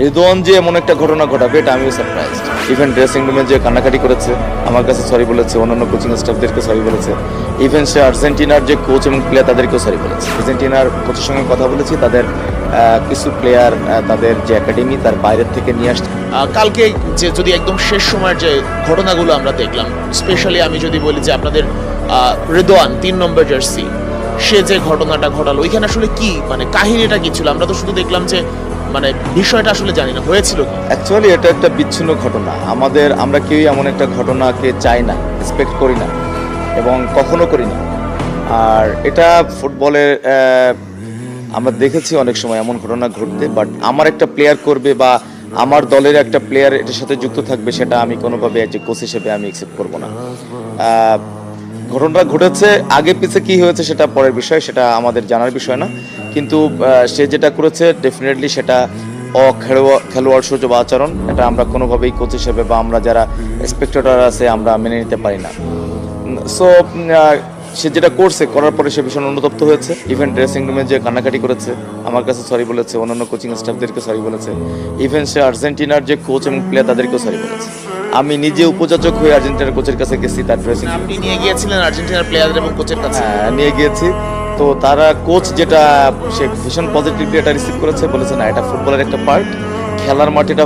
রেদওয়ান যে এমন একটা ঘটনা ঘটাবে এটা আমিও সারপ্রাইজ। ইভেন ড্রেসিং রুমে যে কান্নাকাটি করেছে, আমার কাছে সরি বলেছে, অন্যান্য কোচিং স্টাফদেরকে সরি বলেছে, ইভেন সে আর্জেন্টিনার যে কোচ এবং প্লেয়ার তাদেরকেও সরি বলেছে। আর্জেন্টিনার কোচের সঙ্গে কথা বলেছি, তাদের কিছু প্লেয়ার তাদের যে একাডেমি তার বাইরের থেকে নিয়ে আসছে। কালকে যে যদি একদম শেষ সময়ের যে ঘটনাগুলো আমরা দেখলাম, স্পেশালি আমি যদি বলি যে আপনাদের রেদওয়ান 3 নম্বর জার্সি, সে যে ঘটনাটা ঘটালো ওইখানে আসলে কি মানে কাহিনীটা কি ছিল? আমরা তো শুধু দেখলাম যে মানে বিষয়টা আসলে জানি না হয়েছিল কি। অ্যাকচুয়ালি এটা একটা বিচ্ছিন্ন ঘটনা। আমরা কেউই এমন একটা ঘটনাকে চাই না, এক্সপেক্ট করি না এবং কখনো করি না। আর এটা ফুটবলের আমরা দেখেছি অনেক সময় এমন ঘটনা ঘটতে, বাট আমার একটা প্লেয়ার করবে বা আমার দলের একটা প্লেয়ার এটার সাথে যুক্ত থাকবে, সেটা আমি কোনোভাবে একজন কোচ হিসেবে আমি অ্যাকসেপ্ট করবো না। ঘটনাটা ঘটেছে, আগে পিছে কি হয়েছে সেটা পরের বিষয়, সেটা আমাদের জানার বিষয় না। কিন্তু সে যেটা করেছে ডেফিনেটলি সেটা খেলোয়াড় সূচক আচরণ, এটা আমরা কোনোভাবেই কোচ হিসেবে বা আমরা যারা স্পেক্টেটর আছে আমরা মেনে নিতে পারি না। সো সে যেটা করার পরে সে ভীষণ অনুতপ্ত হয়েছে। ইভেন ড্রেসিং রুমে যে কান্নাকাটি করেছে, আমার কাছে সরি বলেছে, অন্যান্য কোচিং স্টাফদেরকে সরি বলেছে, ইভেন সে আর্জেন্টিনার যে কোচ এবং প্লেয়ার তাদেরকেও সরি বলেছে। আমি নিজে উপযাচক হয়ে আর্জেন্টিনার কোচের কাছে গেছি, তার ড্রেসিং আপনি নিয়ে গিয়েছিলেন আর্জেন্টিনার প্লেয়ারদের এবং কোচের কাছে? নিয়ে গিয়েছি। তো তারা কোচ যেটা সে ভীষণ পজিটিভলি এটা রিসিভ করেছে, বলেছে না এটা ফুটবলের একটা পার্ট, খেলার মাঠ এটা